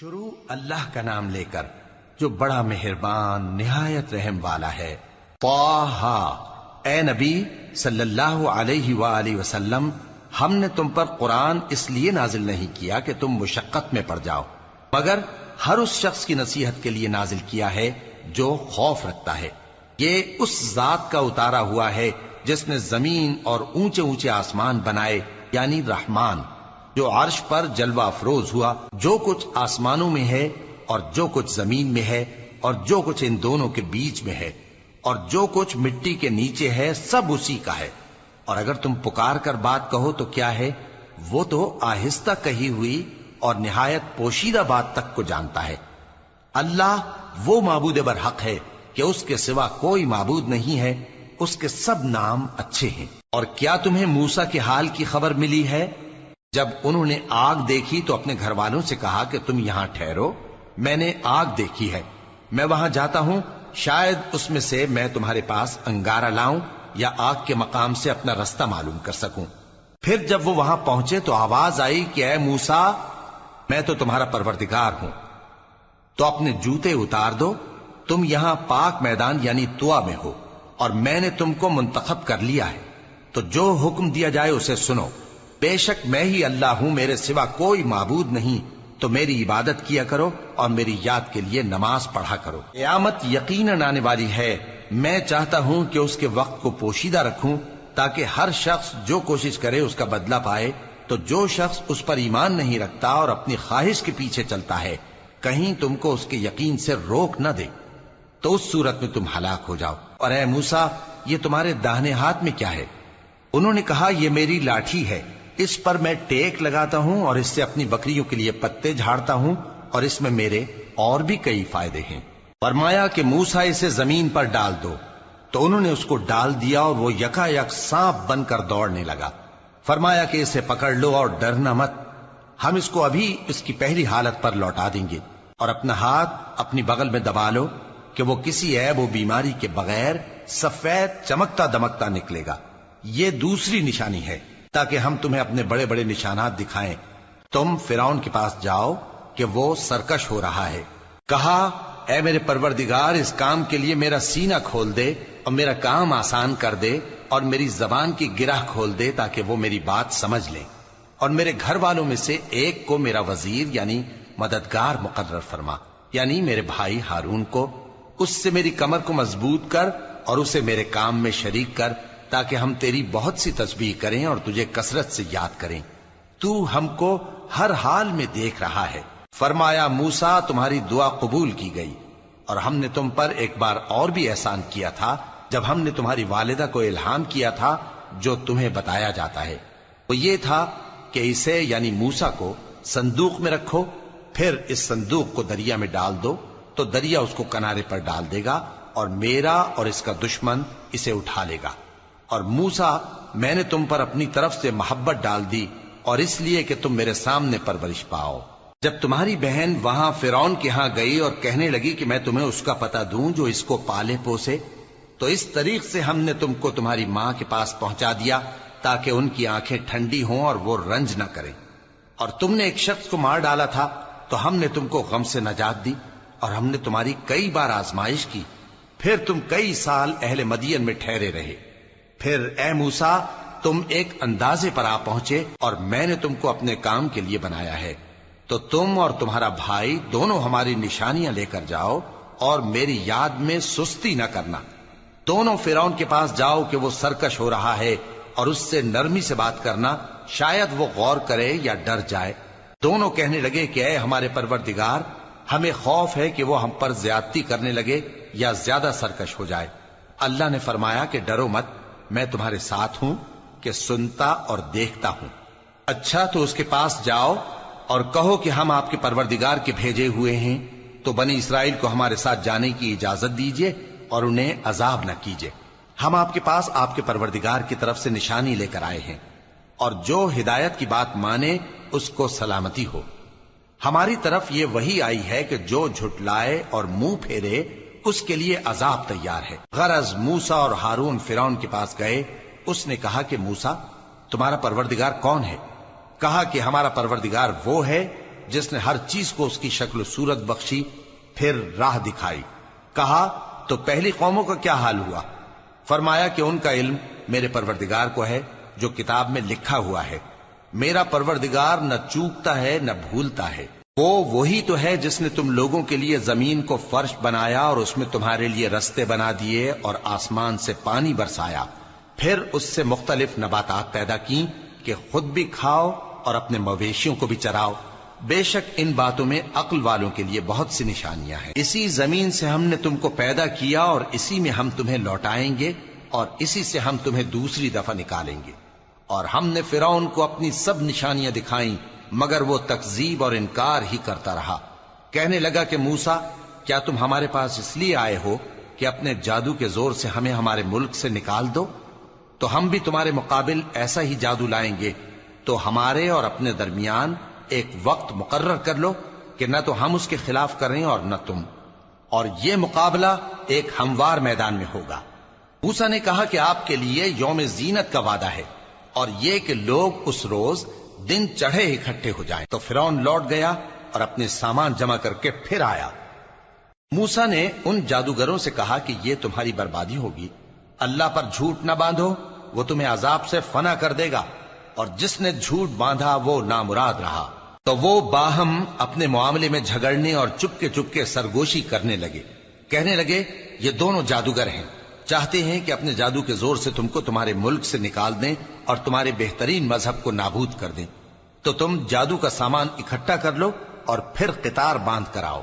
شروع اللہ کا نام لے کر جو بڑا مہربان نہایت رحم والا ہے۔ طٰہٰ، اے نبی صلی اللہ علیہ وآلہ وسلم، ہم نے تم پر قرآن اس لیے نازل نہیں کیا کہ تم مشقت میں پڑ جاؤ، مگر ہر اس شخص کی نصیحت کے لیے نازل کیا ہے جو خوف رکھتا ہے۔ یہ اس ذات کا اتارا ہوا ہے جس نے زمین اور اونچے اونچے آسمان بنائے، یعنی رحمان، جو عرش پر جلوہ افروز ہوا۔ جو کچھ آسمانوں میں ہے اور جو کچھ زمین میں ہے اور جو کچھ ان دونوں کے بیچ میں ہے اور جو کچھ مٹی کے نیچے ہے، سب اسی کا ہے۔ اور اگر تم پکار کر بات کہو تو کیا ہے، وہ تو آہستہ کہی ہوئی اور نہایت پوشیدہ بات تک کو جانتا ہے۔ اللہ وہ معبود برحق ہے کہ اس کے سوا کوئی معبود نہیں ہے، اس کے سب نام اچھے ہیں۔ اور کیا تمہیں موسیٰ کے حال کی خبر ملی ہے؟ جب انہوں نے آگ دیکھی تو اپنے گھر والوں سے کہا کہ تم یہاں ٹھہرو، میں نے آگ دیکھی ہے، میں وہاں جاتا ہوں، شاید اس میں سے میں تمہارے پاس انگارہ لاؤں یا آگ کے مقام سے اپنا رستہ معلوم کر سکوں۔ پھر جب وہ وہاں پہنچے تو آواز آئی کہ اے موسیٰ، میں تو تمہارا پروردگار ہوں، تو اپنے جوتے اتار دو، تم یہاں پاک میدان یعنی طویٰ میں ہو، اور میں نے تم کو منتخب کر لیا ہے، تو جو حکم دیا جائے اسے سنو۔ بے شک میں ہی اللہ ہوں، میرے سوا کوئی معبود نہیں، تو میری عبادت کیا کرو اور میری یاد کے لیے نماز پڑھا کرو۔ قیامت یقیناً آنے والی ہے، میں چاہتا ہوں کہ اس کے وقت کو پوشیدہ رکھوں تاکہ ہر شخص جو کوشش کرے اس کا بدلہ پائے۔ تو جو شخص اس پر ایمان نہیں رکھتا اور اپنی خواہش کے پیچھے چلتا ہے، کہیں تم کو اس کے یقین سے روک نہ دے، تو اس صورت میں تم ہلاک ہو جاؤ۔ اور اے موسیٰ، یہ تمہارے داہنے ہاتھ میں کیا ہے؟ انہوں نے کہا، یہ میری لاٹھی ہے، اس پر میں ٹیک لگاتا ہوں اور اس سے اپنی بکریوں کے لیے پتے جھاڑتا ہوں، اور اس میں میرے اور بھی کئی فائدے ہیں۔ فرمایا کہ موسیٰ اسے زمین پر ڈال دو، تو انہوں نے اس کو ڈال دیا اور وہ یکا یک سانپ بن کر دوڑنے لگا۔ فرمایا کہ اسے پکڑ لو اور ڈرنا مت، ہم اس کو ابھی اس کی پہلی حالت پر لوٹا دیں گے، اور اپنا ہاتھ اپنی بغل میں دبا لو کہ وہ کسی عیب و بیماری کے بغیر سفید چمکتا دمکتا نکلے گا۔ یہ دوسری نشانی ہے تاکہ ہم تمہیں اپنے بڑے بڑے نشانات دکھائیں۔ تم فرعون کے پاس جاؤ کہ وہ سرکش ہو رہا ہے۔ کہا، اے میرے پروردگار، اس کام کے لیے میرا سینہ کھول دے اور میرا کام آسان کر دے اور میری زبان کی گرہ کھول دے تاکہ وہ میری بات سمجھ لیں، اور میرے گھر والوں میں سے ایک کو میرا وزیر یعنی مددگار مقرر فرما، یعنی میرے بھائی ہارون کو۔ اس سے میری کمر کو مضبوط کر اور اسے میرے کام میں شریک کر تاکہ ہم تیری بہت سی تسبیح کریں اور تجھے کثرت سے یاد کریں، تو ہم کو ہر حال میں دیکھ رہا ہے۔ فرمایا، موسیٰ، تمہاری دعا قبول کی گئی، اور ہم نے تم پر ایک بار اور بھی احسان کیا تھا جب ہم نے تمہاری والدہ کو الہام کیا تھا جو تمہیں بتایا جاتا ہے۔ وہ یہ تھا کہ اسے یعنی موسیٰ کو صندوق میں رکھو، پھر اس صندوق کو دریا میں ڈال دو تو دریا اس کو کنارے پر ڈال دے گا، اور میرا اور اس کا دشمن اسے اٹھا لے گا۔ اور موسیٰ، میں نے تم پر اپنی طرف سے محبت ڈال دی، اور اس لیے کہ تم میرے سامنے پرورش پاؤ۔ جب تمہاری بہن وہاں فرعون کے ہاں گئی اور کہنے لگی کہ میں تمہیں اس کا پتہ دوں جو اس کو پالے پوسے، تو اس طریق سے ہم نے تم کو تمہاری ماں کے پاس پہنچا دیا تاکہ ان کی آنکھیں ٹھنڈی ہوں اور وہ رنج نہ کریں۔ اور تم نے ایک شخص کو مار ڈالا تھا تو ہم نے تم کو غم سے نجات دی، اور ہم نے تمہاری کئی بار آزمائش کی، پھر تم کئی سال اہل مدین میں ٹھہرے رہے۔ پھر اے موسیٰ، تم ایک اندازے پر آ پہنچے اور میں نے تم کو اپنے کام کے لیے بنایا ہے، تو تم اور تمہارا بھائی دونوں ہماری نشانیاں لے کر جاؤ اور میری یاد میں سستی نہ کرنا۔ دونوں فرعون کے پاس جاؤ کہ وہ سرکش ہو رہا ہے، اور اس سے نرمی سے بات کرنا، شاید وہ غور کرے یا ڈر جائے۔ دونوں کہنے لگے کہ اے ہمارے پروردگار، ہمیں خوف ہے کہ وہ ہم پر زیادتی کرنے لگے یا زیادہ سرکش ہو جائے۔ اللہ نے فرمایا کہ ڈرو مت، میں تمہارے ساتھ ہوں کہ سنتا اور دیکھتا ہوں۔ اچھا، تو اس کے پاس جاؤ اور کہو کہ ہم آپ کے پروردگار کے بھیجے ہوئے ہیں، تو بنی اسرائیل کو ہمارے ساتھ جانے کی اجازت دیجیے اور انہیں عذاب نہ کیجیے۔ ہم آپ کے پاس آپ کے پروردگار کی طرف سے نشانی لے کر آئے ہیں، اور جو ہدایت کی بات مانے اس کو سلامتی ہو۔ ہماری طرف یہ وحی آئی ہے کہ جو جھٹلائے اور منہ پھیرے اس کے لیے عذاب تیار ہے۔ غرض موسیٰ اور ہارون فرعون کے پاس گئے، اس نے کہا کہ موسیٰ، تمہارا پروردگار کون ہے؟ کہا کہ ہمارا پروردگار وہ ہے جس نے ہر چیز کو اس کی شکل و صورت بخشی، پھر راہ دکھائی۔ کہا تو پہلی قوموں کا کیا حال ہوا؟ فرمایا کہ ان کا علم میرے پروردگار کو ہے جو کتاب میں لکھا ہوا ہے۔ میرا پروردگار نہ چوکتا ہے نہ بھولتا ہے۔ وہ وہی تو ہے جس نے تم لوگوں کے لیے زمین کو فرش بنایا اور اس میں تمہارے لیے رستے بنا دیے اور آسمان سے پانی برسایا، پھر اس سے مختلف نباتات پیدا کی کہ خود بھی کھاؤ اور اپنے مویشیوں کو بھی چراؤ۔ بے شک ان باتوں میں عقل والوں کے لیے بہت سی نشانیاں ہیں۔ اسی زمین سے ہم نے تم کو پیدا کیا اور اسی میں ہم تمہیں لوٹائیں گے اور اسی سے ہم تمہیں دوسری دفعہ نکالیں گے۔ اور ہم نے فرعون کو اپنی سب نشانیاں دکھائیں، مگر وہ تکذیب اور انکار ہی کرتا رہا۔ کہنے لگا کہ موسیٰ، کیا تم ہمارے پاس اس لیے آئے ہو کہ اپنے جادو کے زور سے ہمیں ہمارے ملک سے نکال دو؟ تو ہم بھی تمہارے مقابل ایسا ہی جادو لائیں گے، تو ہمارے اور اپنے درمیان ایک وقت مقرر کر لو کہ نہ تو ہم اس کے خلاف کریں اور نہ تم، اور یہ مقابلہ ایک ہموار میدان میں ہوگا۔ موسیٰ نے کہا کہ آپ کے لیے یوم زینت کا وعدہ ہے، اور یہ کہ لوگ اس روز دن چڑھے اکٹھے ہو جائیں۔ تو فرعون لوٹ گیا اور اپنے سامان جمع کر کے پھر آیا۔ موسیٰ نے ان جادوگروں سے کہا کہ یہ تمہاری بربادی ہوگی، اللہ پر جھوٹ نہ باندھو، وہ تمہیں عذاب سے فنا کر دے گا، اور جس نے جھوٹ باندھا وہ نامراد رہا۔ تو وہ باہم اپنے معاملے میں جھگڑنے اور چپکے سرگوشی کرنے لگے۔ کہنے لگے یہ دونوں جادوگر ہیں، چاہتے ہیں کہ اپنے جادو کے زور سے تم کو تمہارے ملک سے نکال دیں اور تمہارے بہترین مذہب کو نابود کر دیں۔ تو تم جادو کا سامان اکٹھا کر لو اور پھر قطار باندھ کر آؤ۔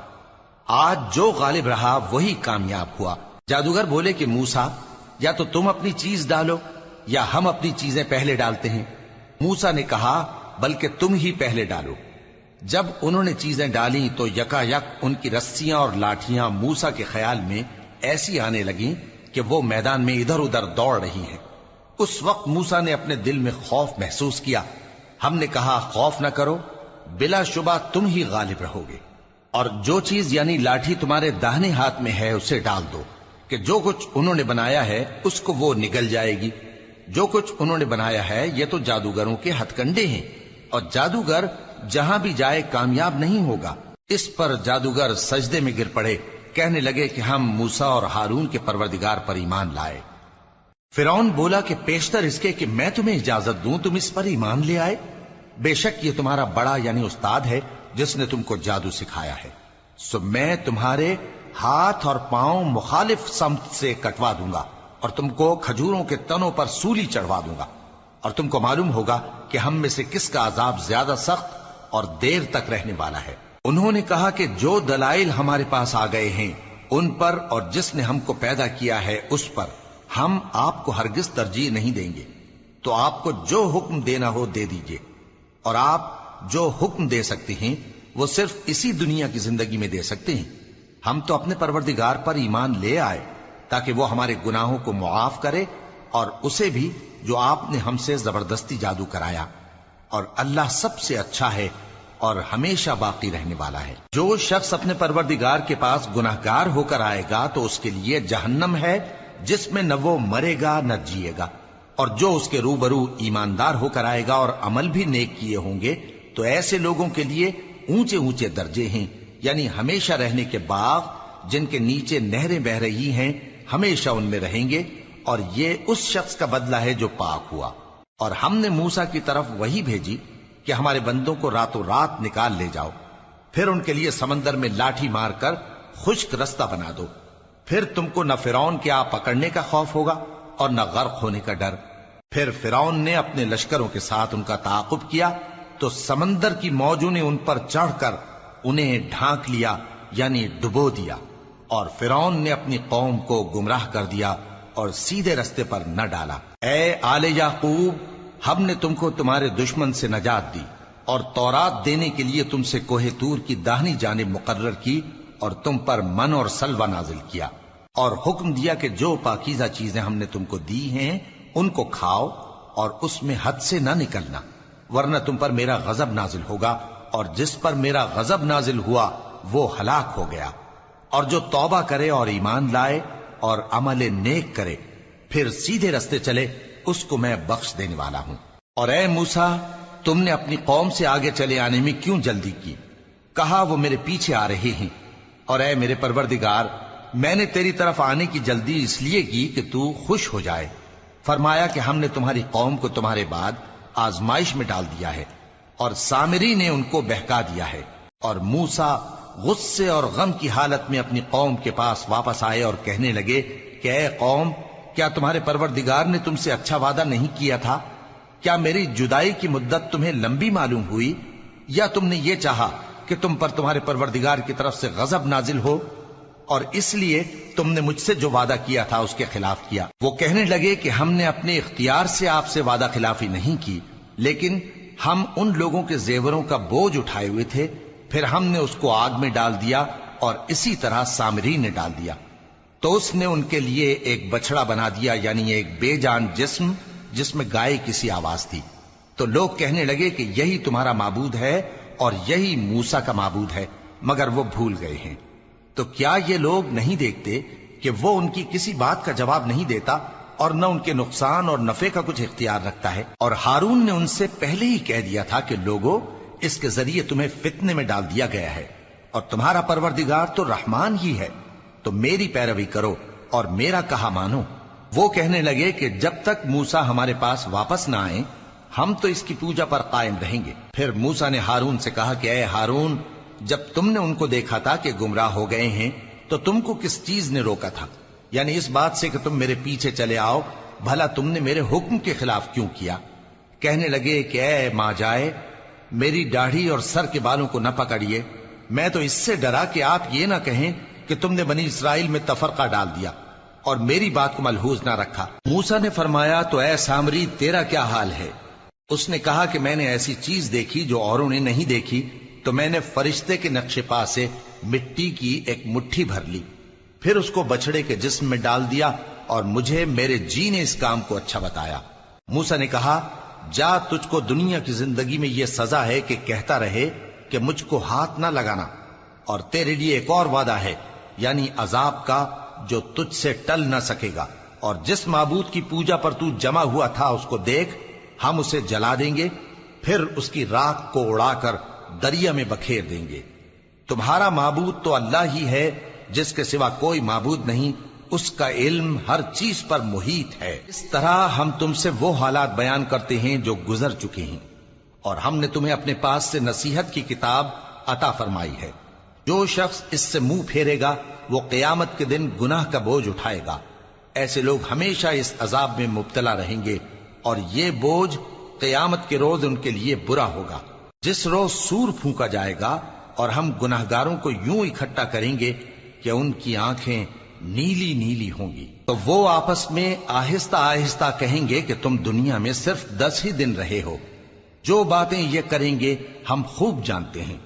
آج جو غالب رہا وہی کامیاب ہوا۔ جادوگر بولے کہ موسیٰ، یا تو تم اپنی چیز ڈالو یا ہم اپنی چیزیں پہلے ڈالتے ہیں۔ موسیٰ نے کہا بلکہ تم ہی پہلے ڈالو۔ جب انہوں نے چیزیں ڈالیں تو یکا یک ان کی رسیاں اور لاٹھیاں موسیٰ کے خیال میں ایسی آنے لگیں کہ وہ میدان میں ادھر ادھر دوڑ رہی ہیں۔ اس وقت موسیٰ نے اپنے دل میں خوف محسوس کیا۔ ہم نے کہا خوف نہ کرو، بلا شبہ تم ہی غالب رہو گے، اور جو چیز یعنی لاٹھی تمہارے داہنے ہاتھ میں ہے اسے ڈال دو کہ جو کچھ انہوں نے بنایا ہے اس کو وہ نگل جائے گی۔ جو کچھ انہوں نے بنایا ہے یہ تو جادوگروں کے ہتھ کنڈے ہیں، اور جادوگر جہاں بھی جائے کامیاب نہیں ہوگا۔ اس پر جادوگر سجدے میں گر پڑے، کہنے لگے کہ ہم موسیٰ اور ہارون کے پروردگار پر ایمان لائے۔ فرعون بولا کہ پیشتر اس کے کہ میں تمہیں اجازت دوں تم اس پر ایمان لے آئے؟ بے شک یہ تمہارا بڑا یعنی استاد ہے جس نے تم کو جادو سکھایا ہے، سو میں تمہارے ہاتھ اور پاؤں مخالف سمت سے کٹوا دوں گا اور تم کو کھجوروں کے تنوں پر سولی چڑھوا دوں گا، اور تم کو معلوم ہوگا کہ ہم میں سے کس کا عذاب زیادہ سخت اور دیر تک رہنے والا ہے۔ انہوں نے کہا کہ جو دلائل ہمارے پاس آ گئے ہیں ان پر اور جس نے ہم کو پیدا کیا ہے اس پر ہم آپ کو ہرگز ترجیح نہیں دیں گے، تو آپ کو جو حکم دینا ہو دے دیجئے، اور آپ جو حکم دے سکتے ہیں وہ صرف اسی دنیا کی زندگی میں دے سکتے ہیں۔ ہم تو اپنے پروردگار پر ایمان لے آئے تاکہ وہ ہمارے گناہوں کو معاف کرے، اور اسے بھی جو آپ نے ہم سے زبردستی جادو کرایا، اور اللہ سب سے اچھا ہے اور ہمیشہ باقی رہنے والا ہے۔ جو شخص اپنے پروردگار کے پاس گناہگار ہو کر آئے گا تو اس کے لیے جہنم ہے جس میں نہ وہ مرے گا نہ جیے گا، اور جو اس کے روبرو ایماندار ہو کر آئے گا اور عمل بھی نیک کیے ہوں گے تو ایسے لوگوں کے لیے اونچے اونچے درجے ہیں، یعنی ہمیشہ رہنے کے باغ جن کے نیچے نہریں بہ رہی ہیں، ہمیشہ ان میں رہیں گے، اور یہ اس شخص کا بدلہ ہے جو پاک ہوا۔ اور ہم نے موسیٰ کی طرف وہی بھیجی کہ ہمارے بندوں کو راتوں رات نکال لے جاؤ، پھر ان کے لیے سمندر میں لاٹھی مار کر خشک رستہ بنا دو، پھر تم کو نہ فرعون کے آ پکڑنے کا خوف ہوگا اور نہ غرق ہونے کا ڈر۔ پھر فرعون نے اپنے لشکروں کے ساتھ ان کا تعاقب کیا تو سمندر کی موجوں نے ان پر چڑھ کر انہیں ڈھانک لیا یعنی ڈبو دیا، اور فرعون نے اپنی قوم کو گمراہ کر دیا اور سیدھے رستے پر نہ ڈالا۔ اے آل یعقوب، ہم نے تم کو تمہارے دشمن سے نجات دی اور تورات دینے کے لیے تم سے کوہ طور کی داہنی جانب مقرر کی، اور تم پر من اور سلوہ نازل کیا، اور حکم دیا کہ جو پاکیزہ چیزیں ہم نے تم کو دی ہیں ان کو کھاؤ اور اس میں حد سے نہ نکلنا، ورنہ تم پر میرا غضب نازل ہوگا، اور جس پر میرا غضب نازل ہوا وہ ہلاک ہو گیا۔ اور جو توبہ کرے اور ایمان لائے اور عمل نیک کرے پھر سیدھے رستے چلے اس کو میں بخش دینے والا ہوں۔ اور اے موسیٰ، تم نے اپنی قوم سے آگے چلے آنے میں کیوں جلدی کی؟ کہا وہ میرے پیچھے آ رہے ہیں، اور اے میرے پروردگار میں نے تیری طرف آنے کی جلدی اس لیے کی کہ تو خوش ہو جائے۔ فرمایا کہ ہم نے تمہاری قوم کو تمہارے بعد آزمائش میں ڈال دیا ہے، اور سامری نے ان کو بہکا دیا ہے۔ اور موسیٰ غصے اور غم کی حالت میں اپنی قوم کے پاس واپس آئے اور کہنے لگے کہ اے قوم، کیا تمہارے پروردگار نے تم سے اچھا وعدہ نہیں کیا تھا؟ کیا میری جدائی کی مدت تمہیں لمبی معلوم ہوئی، یا تم نے یہ چاہا کہ تم پر تمہارے پروردگار کی طرف سے غضب نازل ہو، اور اس لیے تم نے مجھ سے جو وعدہ کیا تھا اس کے خلاف کیا؟ وہ کہنے لگے کہ ہم نے اپنے اختیار سے آپ سے وعدہ خلافی نہیں کی، لیکن ہم ان لوگوں کے زیوروں کا بوجھ اٹھائے ہوئے تھے، پھر ہم نے اس کو آگ میں ڈال دیا، اور اسی طرح سامری نے ڈال دیا۔ تو اس نے ان کے لیے ایک بچڑا بنا دیا، یعنی ایک بے جان جسم جس میں گائے کسی آواز تھی۔ تو لوگ کہنے لگے کہ یہی تمہارا معبود ہے اور یہی موسیٰ کا معبود ہے، مگر وہ بھول گئے ہیں۔ تو کیا یہ لوگ نہیں دیکھتے کہ وہ ان کی کسی بات کا جواب نہیں دیتا، اور نہ ان کے نقصان اور نفع کا کچھ اختیار رکھتا ہے؟ اور ہارون نے ان سے پہلے ہی کہہ دیا تھا کہ لوگوں، اس کے ذریعے تمہیں فتنے میں ڈال دیا گیا ہے، اور تمہارا پروردگار تو رحمان ہی ہے، تو میری پیروی کرو اور میرا کہا مانو۔ وہ کہنے لگے کہ جب تک موسیٰ ہمارے پاس واپس نہ آئیں ہم تو اس کی پوجا پر قائم رہیں گے۔ پھر موسیٰ نے ہارون سے کہا کہ اے ہارون، جب تم نے ان کو دیکھا تھا کہ گمراہ ہو گئے ہیں تو تم کو کس چیز نے روکا تھا؟ یعنی اس بات سے کہ تم میرے پیچھے چلے آؤ، بھلا تم نے میرے حکم کے خلاف کیوں کیا؟ کہنے لگے کہ اے ماں جائے، میری داڑھی اور سر کے بالوں کو نہ پکڑیے، میں تو اس سے ڈرا کہ آپ یہ نہ کہیں کہ تم نے بنی اسرائیل میں تفرقہ ڈال دیا اور میری بات کو ملحوظ نہ رکھا۔ موسیٰ نے فرمایا تو اے سامری تیرا کیا حال ہے؟ اس نے کہا کہ میں نے ایسی چیز دیکھی جو اوروں نے نہیں دیکھی، تو میں نے فرشتے کے نقش پا سے مٹی کی ایک مٹھی بھر لی، پھر اس کو بچڑے کے جسم میں ڈال دیا، اور مجھے میرے جی نے اس کام کو اچھا بتایا۔ موسیٰ نے کہا جا، تجھ کو دنیا کی زندگی میں یہ سزا ہے کہ کہتا رہے کہ مجھ کو ہاتھ نہ لگانا، اور تیرے لیے ایک اور وعدہ ہے، یعنی عذاب کا جو تجھ سے ٹل نہ سکے گا، اور جس معبود کی پوجا پر تو جمع ہوا تھا اس کو دیکھ، ہم اسے جلا دیں گے، پھر اس کی راکھ کو اڑا کر دریا میں بکھیر دیں گے۔ تمہارا معبود تو اللہ ہی ہے، جس کے سوا کوئی معبود نہیں، اس کا علم ہر چیز پر محیط ہے۔ اس طرح ہم تم سے وہ حالات بیان کرتے ہیں جو گزر چکے ہیں، اور ہم نے تمہیں اپنے پاس سے نصیحت کی کتاب عطا فرمائی ہے۔ جو شخص اس سے منہ پھیرے گا وہ قیامت کے دن گناہ کا بوجھ اٹھائے گا۔ ایسے لوگ ہمیشہ اس عذاب میں مبتلا رہیں گے، اور یہ بوجھ قیامت کے روز ان کے لیے برا ہوگا، جس روز سور پھونکا جائے گا، اور ہم گناہگاروں کو یوں اکٹھا کریں گے کہ ان کی آنکھیں نیلی نیلی ہوں گی۔ تو وہ آپس میں آہستہ آہستہ کہیں گے کہ تم دنیا میں صرف 10 ہی دن رہے ہو، جو باتیں یہ کریں گے ہم خوب جانتے ہیں۔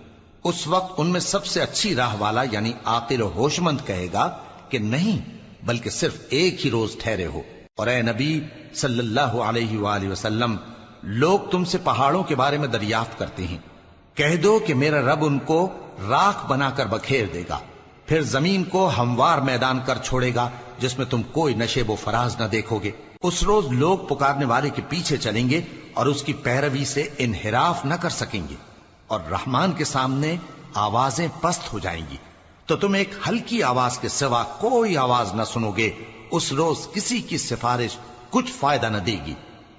اس وقت ان میں سب سے اچھی راہ والا یعنی عاقل و ہوش مند کہے گا کہ نہیں، بلکہ صرف ایک ہی روز ٹھہرے ہو۔ اور اے نبی صلی اللہ علیہ وآلہ وسلم، لوگ تم سے پہاڑوں کے بارے میں دریافت کرتے ہیں، کہہ دو کہ میرا رب ان کو راکھ بنا کر بکھیر دے گا، پھر زمین کو ہموار میدان کر چھوڑے گا جس میں تم کوئی نشیب و فراز نہ دیکھو گے۔ اس روز لوگ پکارنے والے کے پیچھے چلیں گے اور اس کی پیروی سے انحراف نہ کر سکیں گے، اور رحمان کے سامنے آوازیں پست ہو جائیں گی، تو تم ایک ہلکی آواز کے سوا کوئی آواز نہ سنو گے۔ اس روز کسی کی سفارش کچھ فائدہ نہ دے گی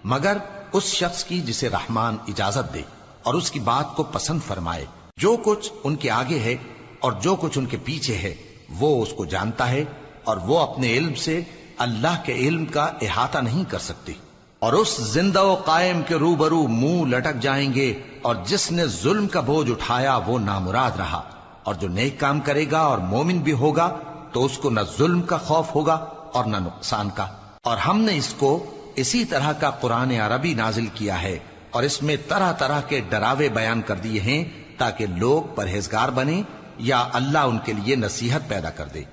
مگر اس شخص کی جسے رحمان اجازت دے اور اس کی بات کو پسند فرمائے۔ جو کچھ ان کے آگے ہے اور جو کچھ ان کے پیچھے ہے وہ اس کو جانتا ہے، اور وہ اپنے علم سے اللہ کے علم کا احاطہ نہیں کر سکتی۔ اور اس زندہ و قائم کے روبرو منہ لٹک جائیں گے، اور جس نے ظلم کا بوجھ اٹھایا وہ نامراد رہا، اور جو نیک کام کرے گا اور مومن بھی ہوگا تو اس کو نہ ظلم کا خوف ہوگا اور نہ نقصان کا۔ اور ہم نے اس کو اسی طرح کا قرآن عربی نازل کیا ہے، اور اس میں طرح طرح کے ڈراوے بیان کر دیے ہیں تاکہ لوگ پرہیزگار بنیں یا اللہ ان کے لیے نصیحت پیدا کر دے۔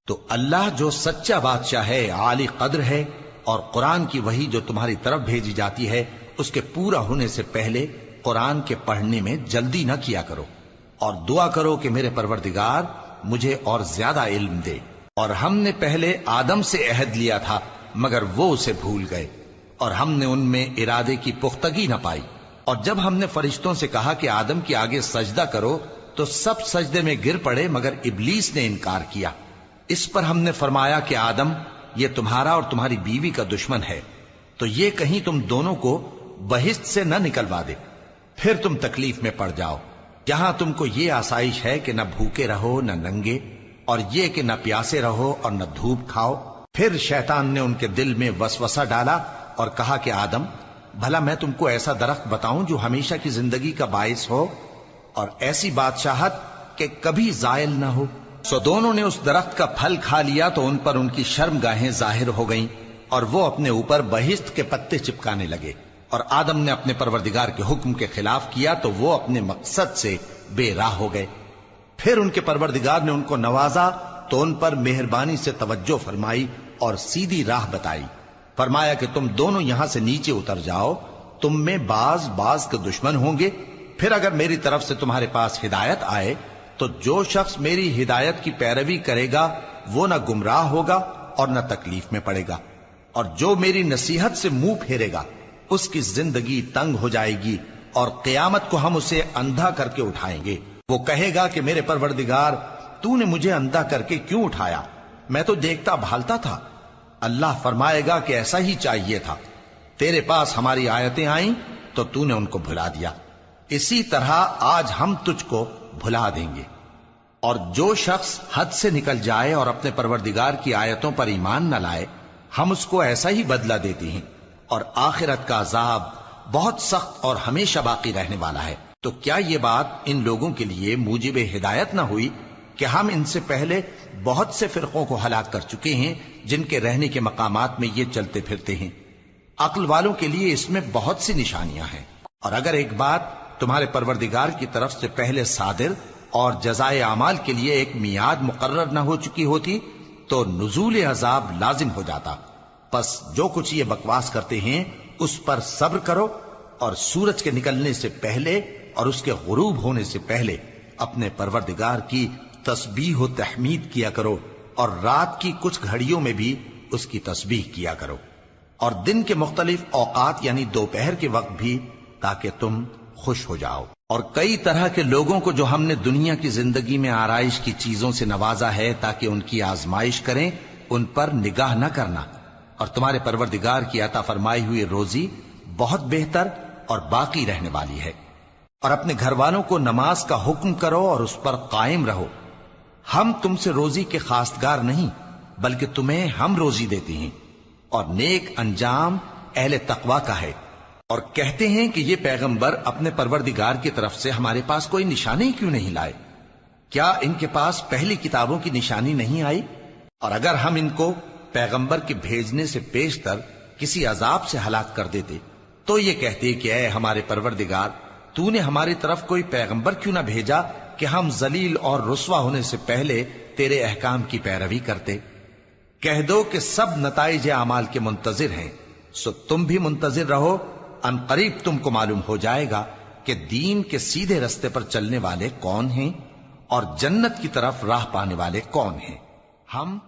تو اللہ جو سچا بادشاہ ہے، عالی قدر ہے، اور قرآن کی وحی جو تمہاری طرف بھیجی جاتی ہے اس کے پورا ہونے سے پہلے قرآن کے پڑھنے میں جلدی نہ کیا کرو، اور دعا کرو کہ میرے پروردگار مجھے اور زیادہ علم دے۔ اور ہم نے پہلے آدم سے عہد لیا تھا مگر وہ اسے بھول گئے، اور ہم نے ان میں ارادے کی پختگی نہ پائی۔ اور جب ہم نے فرشتوں سے کہا کہ آدم کے آگے سجدہ کرو تو سب سجدے میں گر پڑے مگر ابلیس نے انکار کیا۔ اس پر ہم نے فرمایا کہ آدم، یہ تمہارا اور تمہاری بیوی کا دشمن ہے، تو یہ کہیں تم دونوں کو بہشت سے نہ نکلوا دے، پھر تم تکلیف میں پڑ جاؤ۔ یہاں تم کو یہ آسائش ہے کہ نہ بھوکے رہو نہ ننگے، اور یہ کہ نہ پیاسے رہو اور نہ دھوپ کھاؤ۔ پھر شیطان نے ان کے دل میں وسوسہ ڈالا اور کہا کہ آدم، بھلا میں تم کو ایسا درخت بتاؤں جو ہمیشہ کی زندگی کا باعث ہو اور ایسی بادشاہت کہ کبھی زائل نہ ہو؟ سو دونوں نے اس درخت کا پھل کھا لیا تو ان پر ان کی شرم گاہیں ظاہر ہو گئیں اور وہ اپنے اوپر بہشت کے پتے چپکانے لگے، اور آدم نے اپنے پروردگار کے حکم کے خلاف کیا تو وہ اپنے مقصد سے بے راہ ہو گئے۔ پھر ان کے پروردگار نے ان کو نوازا تو ان پر مہربانی سے توجہ فرمائی اور سیدھی راہ بتائی۔ فرمایا کہ تم دونوں یہاں سے نیچے اتر جاؤ، تم میں بعض کے دشمن ہوں گے، پھر اگر میری طرف سے تمہارے پاس ہدایت آئے تو جو شخص میری ہدایت کی پیروی کرے گا وہ نہ گمراہ ہوگا اور نہ تکلیف میں پڑے گا، اور جو میری نصیحت سے منہ پھیرے گا اس کی زندگی تنگ ہو جائے گی، اور قیامت کو ہم اسے اندھا کر کے اٹھائیں گے۔ وہ کہے گا کہ میرے پروردگار، تو نے مجھے اندھا کر کے کیوں اٹھایا؟ میں تو دیکھتا بھالتا تھا۔ اللہ فرمائے گا کہ ایسا ہی چاہیے تھا، تیرے پاس ہماری آیتیں آئیں تو نے ان کو بھلا دیا، اسی طرح آج ہم تجھ کو بھلا دیں گے۔ اور جو شخص حد سے نکل جائے اور اپنے پروردگار کی آیتوں پر ایمان نہ لائے، ہم اس کو ایسا ہی بدلہ دیتے ہیں، اور آخرت کا عذاب بہت سخت اور ہمیشہ باقی رہنے والا ہے۔ تو کیا یہ بات ان لوگوں کے لیے موجب ہدایت نہ ہوئی کہ ہم ان سے پہلے بہت سے فرقوں کو ہلاک کر چکے ہیں جن کے رہنے کے مقامات میں یہ چلتے پھرتے ہیں؟ عقل والوں کے لیے اس میں بہت سی نشانیاں ہیں۔ اور اگر ایک بات تمہارے پروردگار کی طرف سے پہلے صادر اور جزائے اعمال کے لیے ایک میعاد مقرر نہ ہو چکی ہوتی تو نزول عذاب لازم ہو جاتا۔ پس جو کچھ یہ بکواس کرتے ہیں اس پر صبر کرو، اور سورج کے نکلنے سے پہلے اور اس کے غروب ہونے سے پہلے اپنے پروردگار کی تسبیح و تحمید کیا کرو، اور رات کی کچھ گھڑیوں میں بھی اس کی تسبیح کیا کرو، اور دن کے مختلف اوقات یعنی دوپہر کے وقت بھی، تاکہ تم خوش ہو جاؤ۔ اور کئی طرح کے لوگوں کو جو ہم نے دنیا کی زندگی میں آرائش کی چیزوں سے نوازا ہے تاکہ ان کی آزمائش کریں، ان پر نگاہ نہ کرنا، اور تمہارے پروردگار کی عطا فرمائی ہوئی روزی بہت بہتر اور باقی رہنے والی ہے۔ اور اپنے گھر والوں کو نماز کا حکم کرو اور اس پر قائم رہو۔ ہم تم سے روزی کے خواستگار نہیں، بلکہ تمہیں ہم روزی دیتے ہیں، اور نیک انجام اہل تقوی کا ہے۔ اور کہتے ہیں کہ یہ پیغمبر اپنے پروردگار کی طرف سے ہمارے پاس کوئی نشانی کیوں نہیں لائے؟ کیا ان کے پاس پہلی کتابوں کی نشانی نہیں آئی؟ اور اگر ہم ان کو پیغمبر کے بھیجنے سے پیشتر کسی عذاب سے ہلاک کر دیتے تو یہ کہتے کہ اے ہمارے پروردگار، تو نے ہماری طرف کوئی پیغمبر کیوں نہ بھیجا کہ ہم ذلیل اور رسوا ہونے سے پہلے تیرے احکام کی پیروی کرتے۔ کہہ دو کہ سب نتائج اعمال کے منتظر ہیں، سو تم بھی منتظر رہو، ان قریب تم کو معلوم ہو جائے گا کہ دین کے سیدھے رستے پر چلنے والے کون ہیں اور جنت کی طرف راہ پانے والے کون ہیں۔ ہم